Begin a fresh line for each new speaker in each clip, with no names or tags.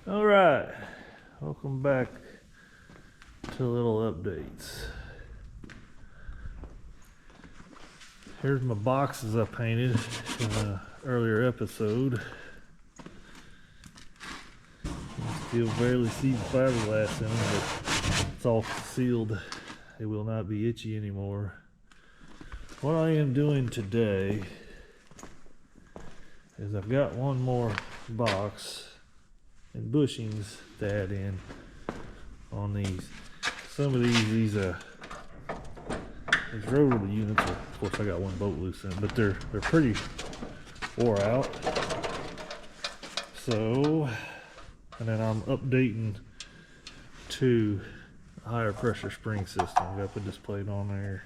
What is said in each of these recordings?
All right, welcome back to little updates. Here's my boxes I painted in an earlier episode. Still barely see the fiberglass in them, but it's all sealed. It will not be itchy anymore. What I am doing today is I've got one more box and bushings to add in on these. Some of these rotary units are, of course I got one bolt loose in, but they're pretty wore out. So, and then I'm updating to a higher pressure spring system. I gotta put this plate on there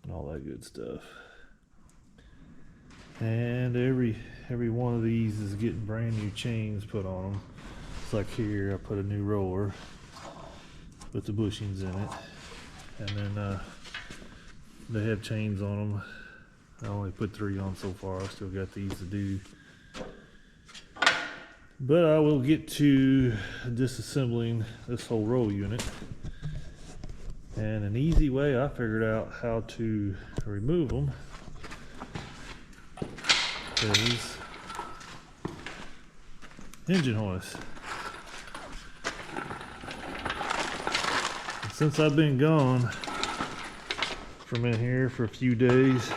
and all that good stuff. And every one of these is getting brand new chains put on them. It's like here, I put a new roller with the bushings in it, and then they have chains on them. I only put 3 on so far. I still got these to do, but I will get to disassembling this whole roll unit. And an easy way I figured out how to remove them is engine hoist. And since I've been gone from in here for a few days,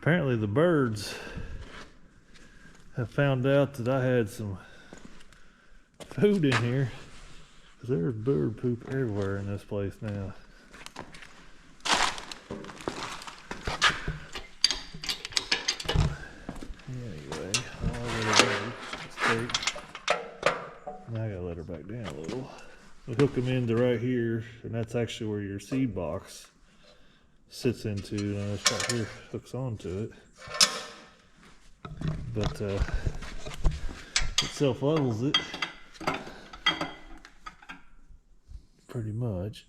apparently the birds have found out that I had some food in here, because there's bird poop everywhere in this place now. Now I gotta let her back down a little. We hook them into right here, and that's actually where your seed box sits into. And this right here hooks onto it, but it self levels it pretty much.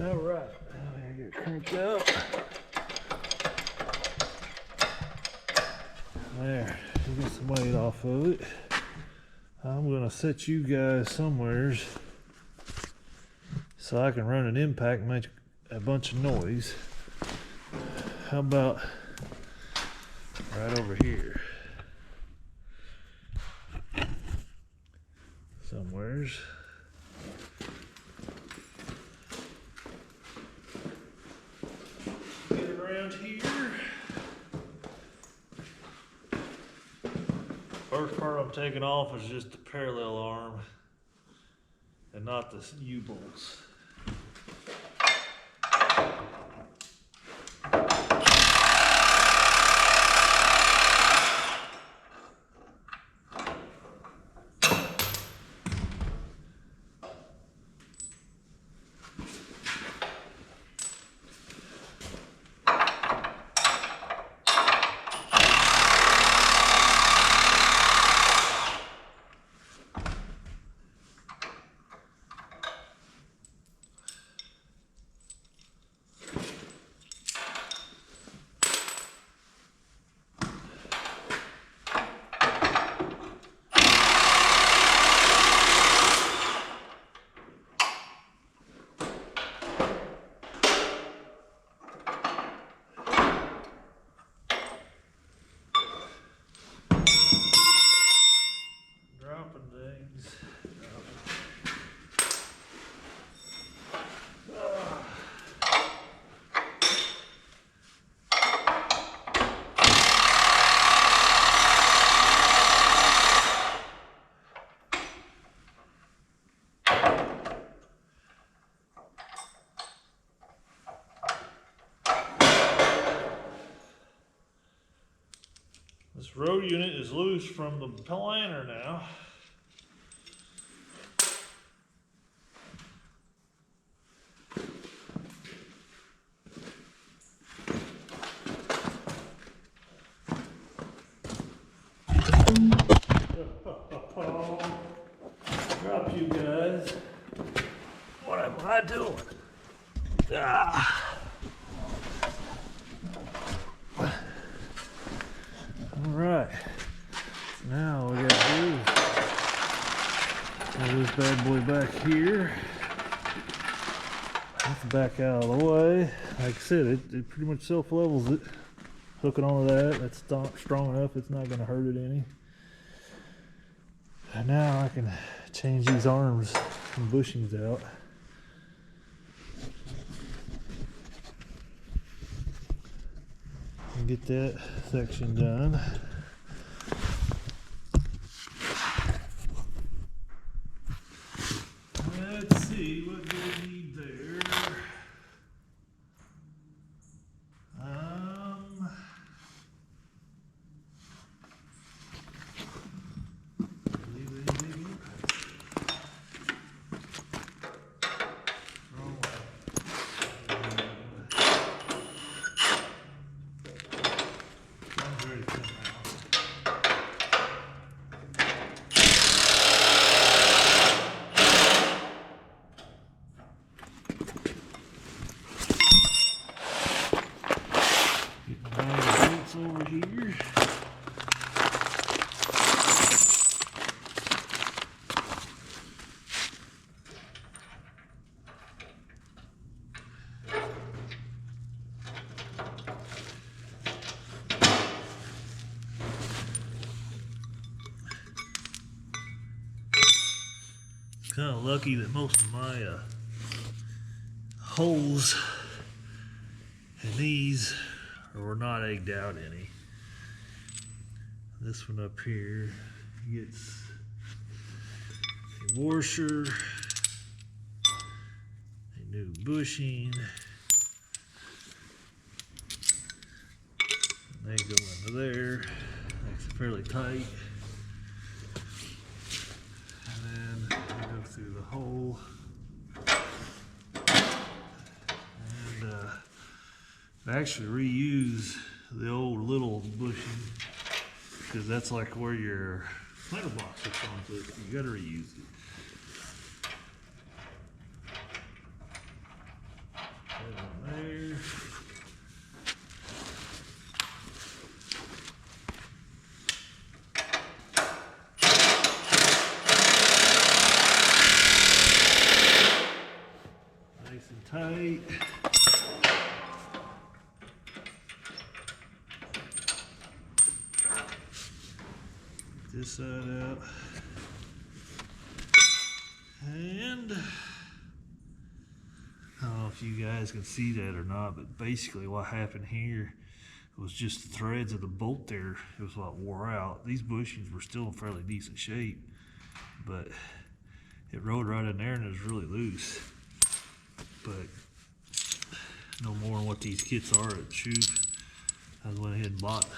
All right, now I get cranked up. There, you get some weight off of it. I'm gonna set you guys somewheres so I can run an impact and make a bunch of noise. How about right over here? Somewheres. Here. First part I'm taking off is just the parallel arm and not the U-bolts. This row unit is loose from the planter now. doing? Ah. All right. Now we gotta do is this bad boy back here. That's back out of the way. Like I said, it pretty much self-levels it. Hook it onto that. That's strong enough. It's not going to hurt it any. And now I can change these arms and bushings out. And get that section done. Let's see, what do we need there? Over here. Kind of lucky that most of my holes in these were not egged out any. This one up here gets a washer, a new bushing, and they go into there. Makes it fairly tight. And then we go through the hole. And I actually reuse the old little bushing because that's like where your planter box hooks onto it. You gotta reuse it. Put it in there. Nice and tight. This side out, and I don't know if you guys can see that or not, but basically what happened here was just the threads of the bolt there. It was what wore out. These bushings were still in fairly decent shape, but it rode right in there and it was really loose. But no more than what these kits are at Shoot. I went ahead and bought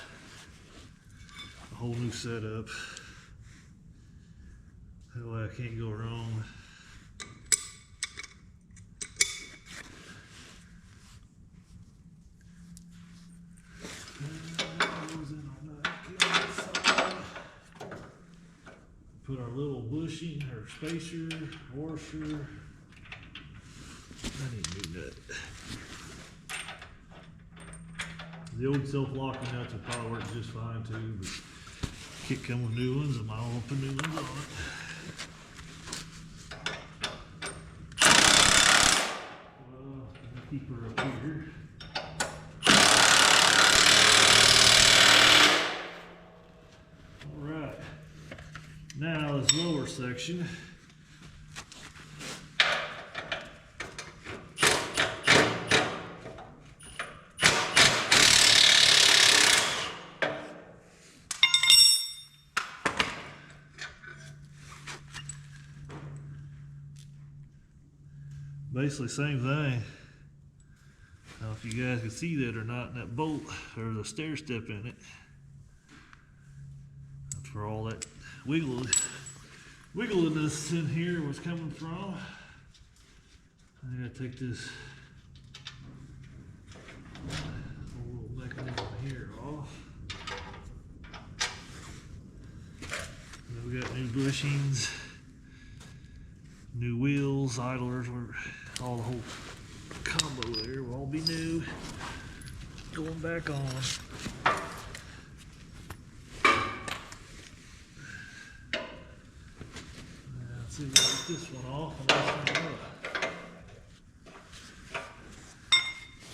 a whole new setup. That way I can't go wrong. Put our little bushing or spacer, washer. I need a new nut. The old self-locking nuts will probably work just fine too, but kit come with new ones, and I'll put new ones on it. Well, I'll keep her up here. All right. Now this lower section. Basically same thing. I don't know if you guys can see that or not, in that bolt or the stair step in it. That's where all that wiggliness in here was coming from. I gotta take this little mechanism here off. And we got new bushings, new wheels, idlers. all the whole combo there will all be new. Going back on. Let's see if we can get this one off and this one up.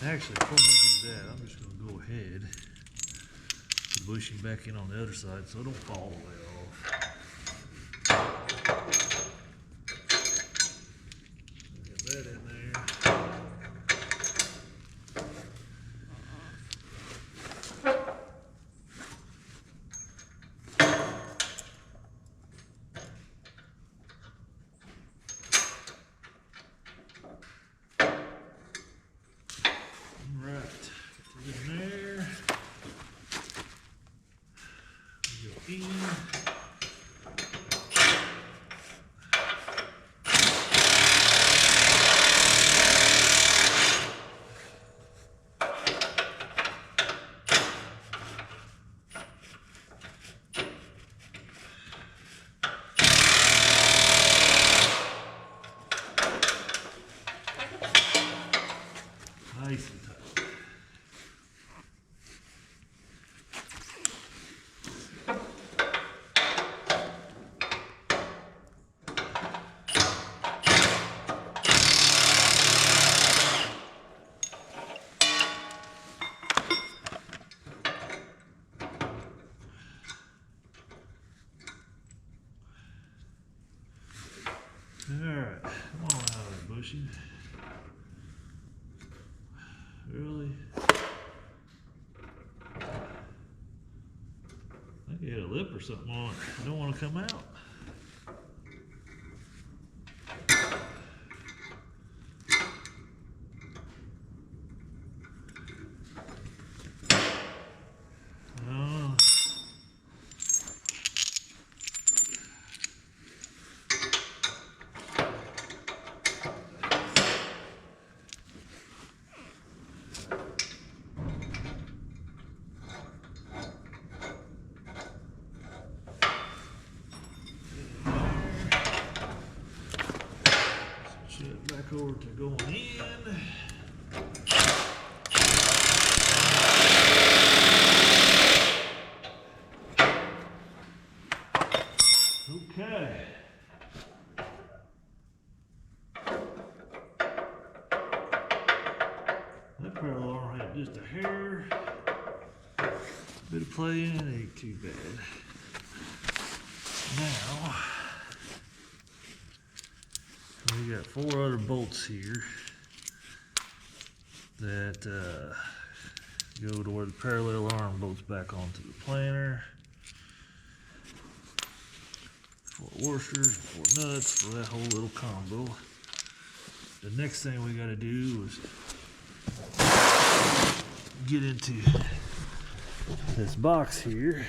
Actually, before I do that, I'm just going to go ahead and put the bushing back in on the other side so it don't fall all the way off. Get that in there. Nice and tight. Alright, come on out of the bushing. Really? I think it had a lip or something on it. I don't want to come out. Back over to going in. Okay. That parallel arm had just a hair. Bit of play in it, ain't too bad. Now, we got 4 other bolts here that go to where the parallel arm bolts back onto the planer. 4 washers, 4 nuts for that whole little combo. The next thing we got to do is get into this box here.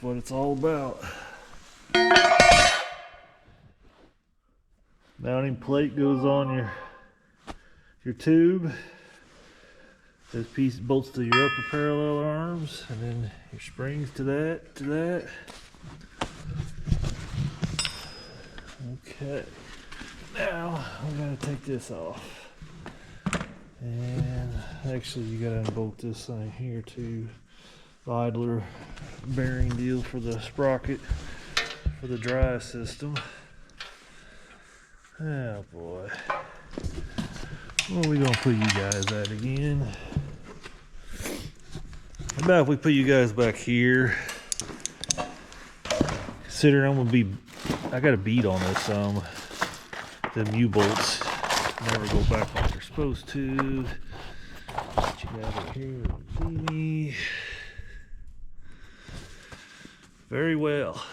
What it's all about. Mounting plate goes on your tube. This piece bolts to your upper parallel arms, and then your springs to that. Okay. Now we gotta take this off, and actually you gotta unbolt this thing here too. The idler bearing deal for the sprocket for the drive system. Oh boy. Where are we gonna put you guys at again? How about if we put you guys back here? Consider I got a bead on this them U-bolts never go back like they're supposed to. Put you guys up here and see me. Very well.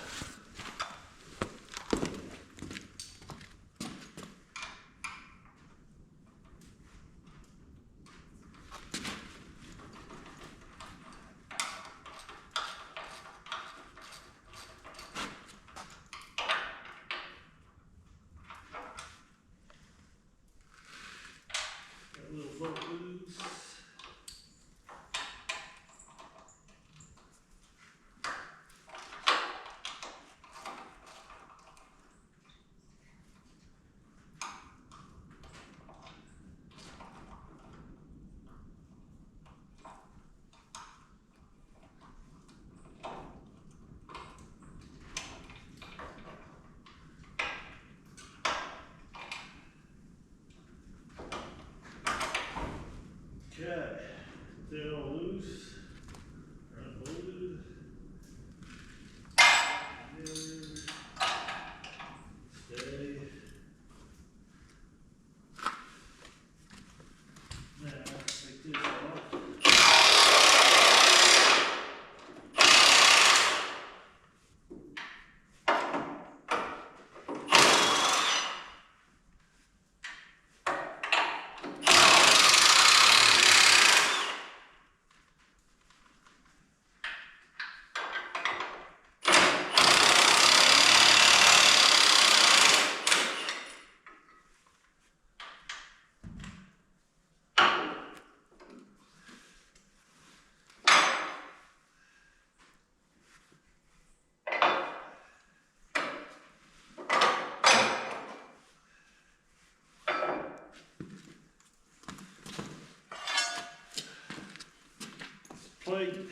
plate.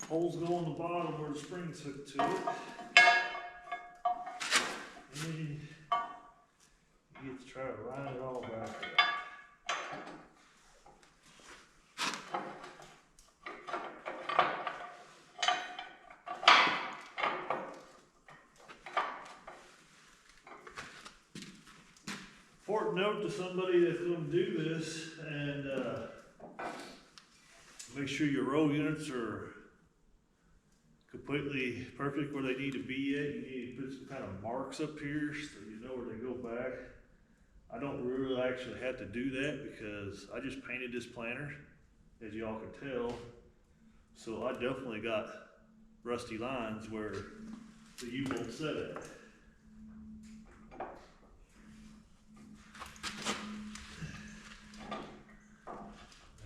Holes go on the bottom where the spring's hooked to it. And then you get to try to ride it all back up. Important note to somebody that's going to do this, and make sure your roll units are completely perfect where they need to be at. You need to put some kind of marks up here so you know where they go back. I don't really actually have to do that because I just painted this planter, as y'all can tell. So I definitely got rusty lines where the U-bolt set at.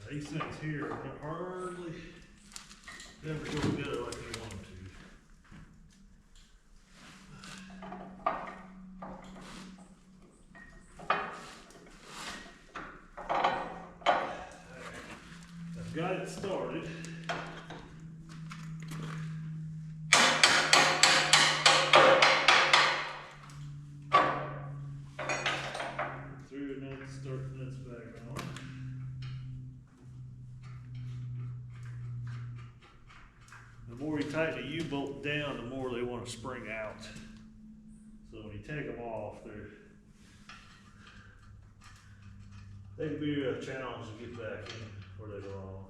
These things here are gonna hardly never go together like you want them to. I've got it started. Through and then start the nuts back on. The more you tighten a U-bolt down, the more they want to spring out. So when you take them off, they can be a challenge to get back in where they belong.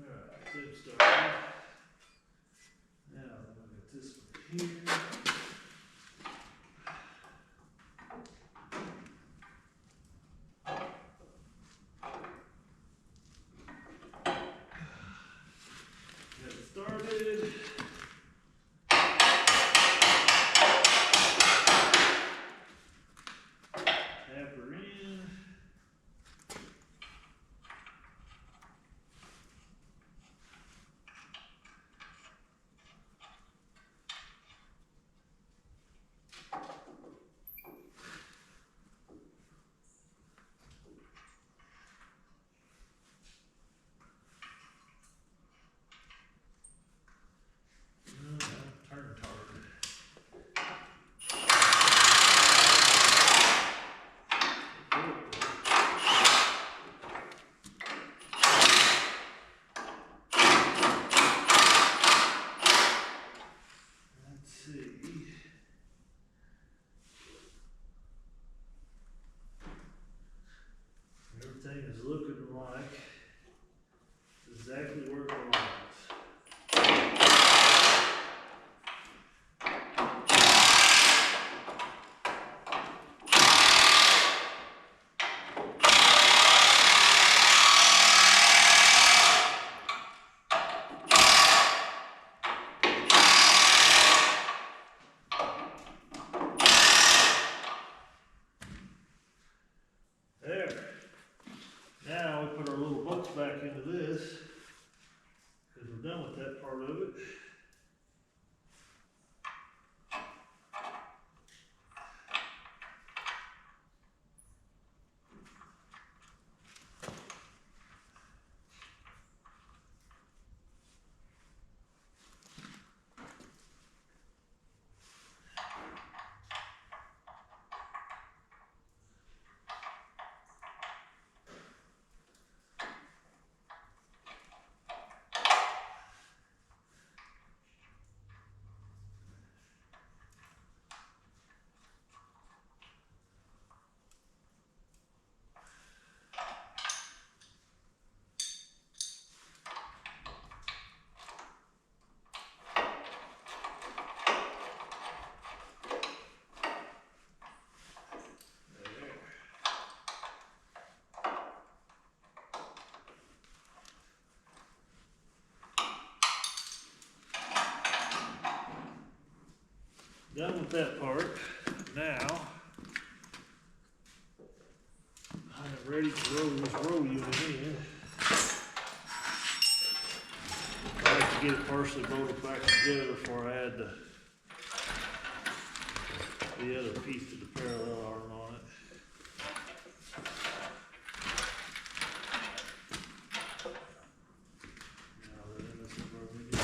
Alright, zip started. Now I'm going to get this one here. Started. Tap her in. Everything is looking like exactly where it belongs. There. Now we put our little bolts back into this because we're done with that part of it. Done with that part. Now I'm ready to roll this roll unit in. I like to get it partially bolted back together before I add the the other piece to the parallel arm on it. Now then, this is where we get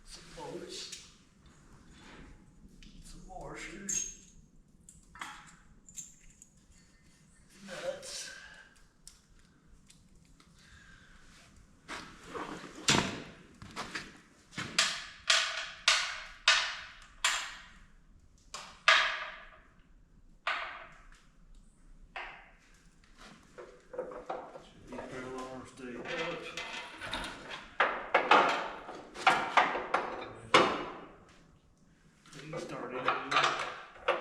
some bolts, some washers, nuts. Stay up. He started it. Put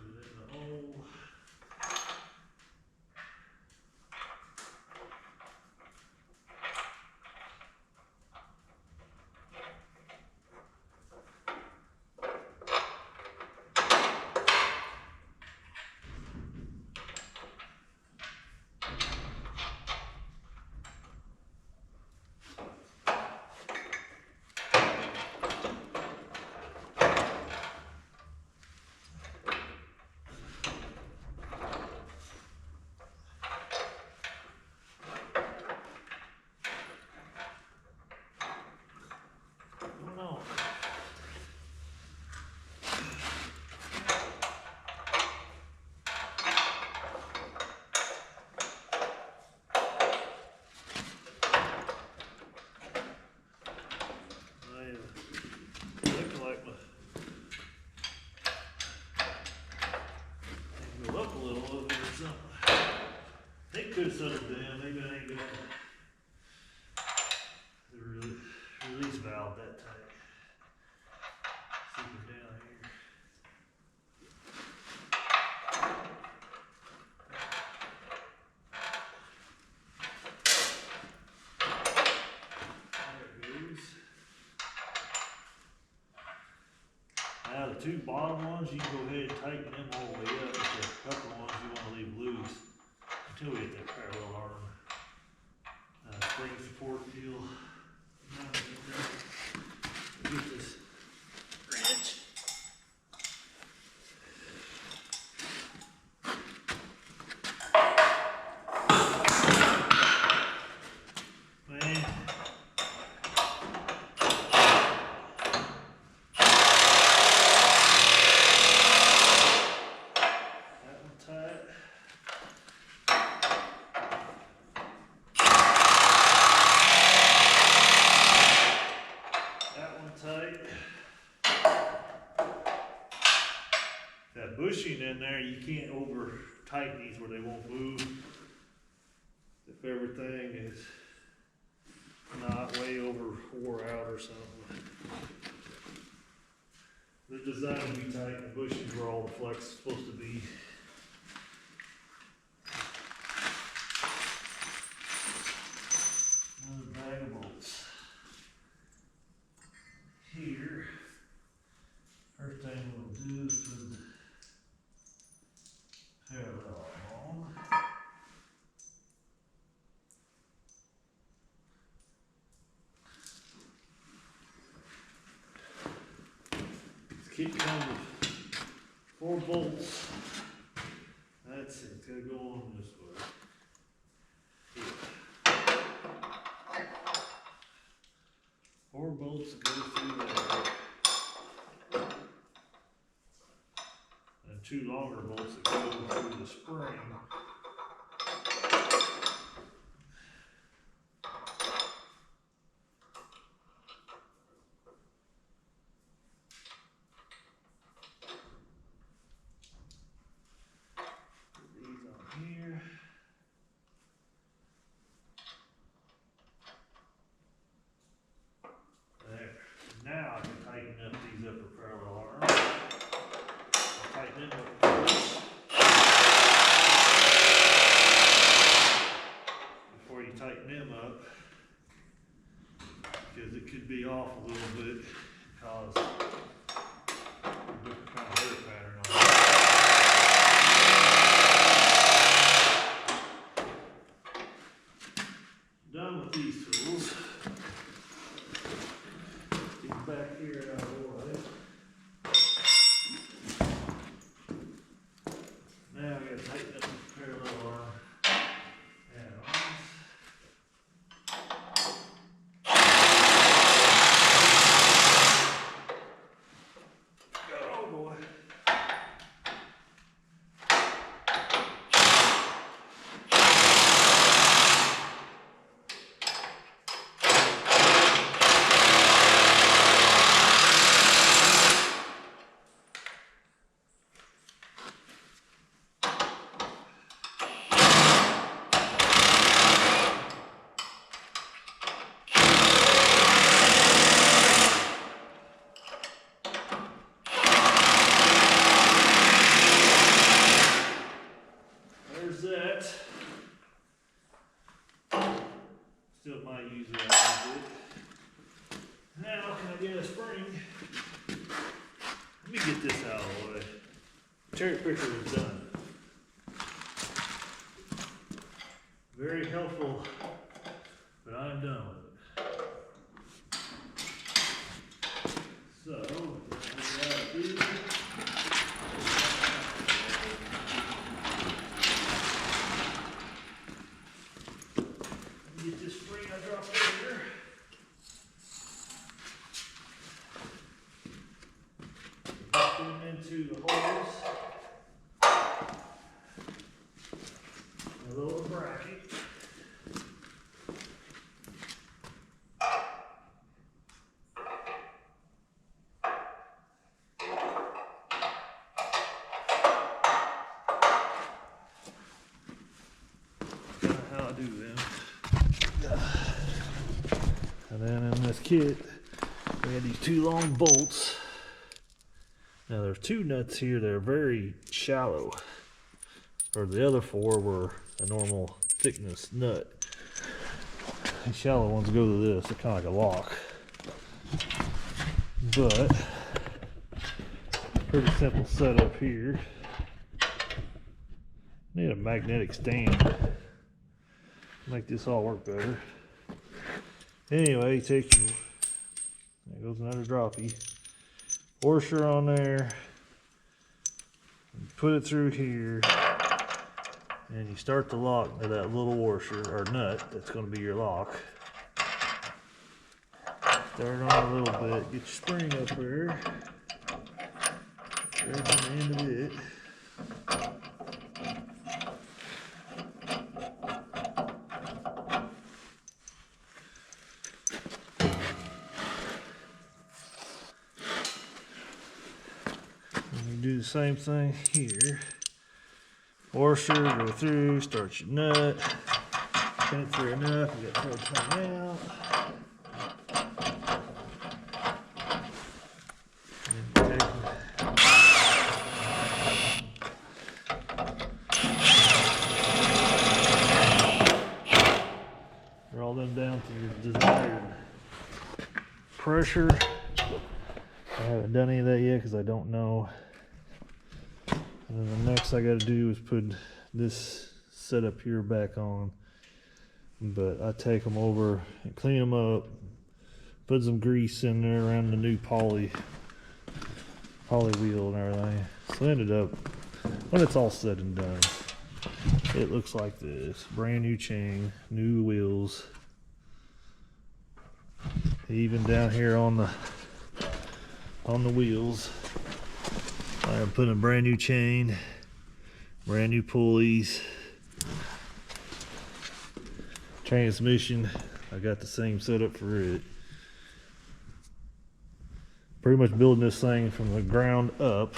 it in the hole. Up a little over or something. They could settle down. Maybe I ain't got the release valve that tight. See if we're down here. There it goes. Now the two bottom ones, you can go ahead and tighten them all the way up. The upper ones you want to leave loose until we get that parallel arm spring support deal. Now get this wrench. Man. That bushing in there, you can't over tighten these where they won't move. If everything is not way over wore out or something. They're designed to be tight, the bushings where all the flex is supposed to be. Another bag of bolts. Here, first thing we'll do is put the parallel on. This kit comes with 4 bolts. That's it, it's gotta go on this way. Here. 4 bolts that go through there. And 2 longer bolts that go through the spring. Put these on here. There. Now I can tighten up these upper parallel arms. Tighten them up first before you tighten them up, because it could be off a little bit, cause a different kind of hair pattern on it. Done with these tools. Get back here and still might use that a little bit. Now, can I get a spring? Let me get this out of the way. Cherry picker is done. Very helpful, but I'm done with it. So, what we gotta do, get this spring I dropped there. Put them into the holes. A little bracket. How I do them. And then in this kit, we had these two long bolts. Now there's two nuts here that are very shallow, or the other four were a normal thickness nut. These shallow ones go to this, they're kind of like a lock. But, pretty simple setup here. Need a magnetic stand. Make this all work better. Anyway, you take your, there goes another droppy. Washer on there. Put it through here. And you start the lock with that little washer or nut that's going to be your lock. Start on a little bit. Get your spring up there. Grab the end of it. Do the same thing here. Washer, go through, start your nut, pin it through enough, you got to pull it out. Roll them down to your desired pressure. I haven't done any of that yet because I don't know. And then the next I got to do is put this setup here back on. But I take them over and clean them up, put some grease in there around the new poly wheel and everything. So I ended up, when it's all said and done, it looks like this. Brand new chain, new wheels. Even down here on the wheels, I'm putting a brand new chain, brand new pulleys, transmission. I got the same setup for it. Pretty much building this thing from the ground up.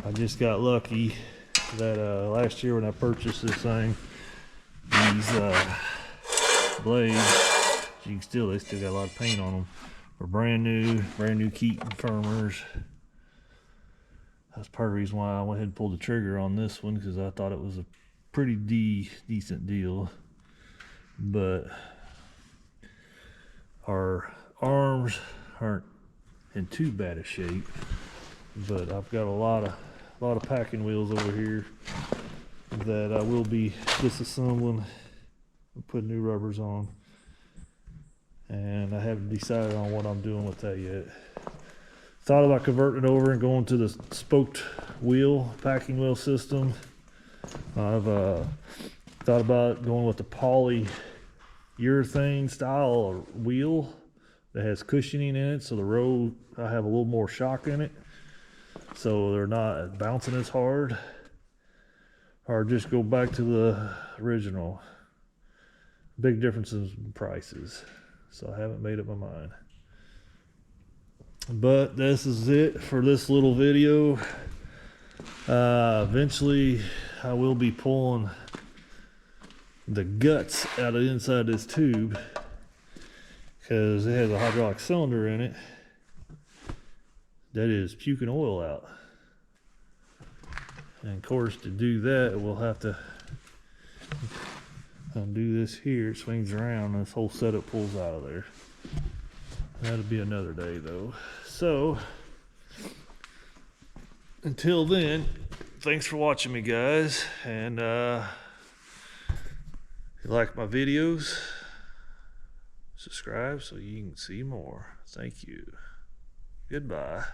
I just got lucky that last year when I purchased this thing, these blades, you can still, they still got a lot of paint on them, were brand new Keaton firmers. That's part of the reason why I went ahead and pulled the trigger on this one, because I thought it was a pretty decent deal. But our arms aren't in too bad a shape. But I've got a lot of packing wheels over here that I will be disassembling and put new rubbers on. And I haven't decided on what I'm doing with that yet. Thought about converting it over and going to the spoked wheel, packing wheel system. I've thought about going with the polyurethane style wheel that has cushioning in it, so the road, I have a little more shock in it, so they're not bouncing as hard. Or just go back to the original. Big differences in prices, so I haven't made up my mind. But this is it for this little video. Eventually I will be pulling the guts out of inside this tube, because it has a hydraulic cylinder in it that is puking oil out. And of course, to do that, we'll have to undo this here, it swings around, and this whole setup pulls out of there. That'll be another day though. So until then, thanks for watching me, guys, and if you like my videos, subscribe so you can see more. Thank you. Goodbye.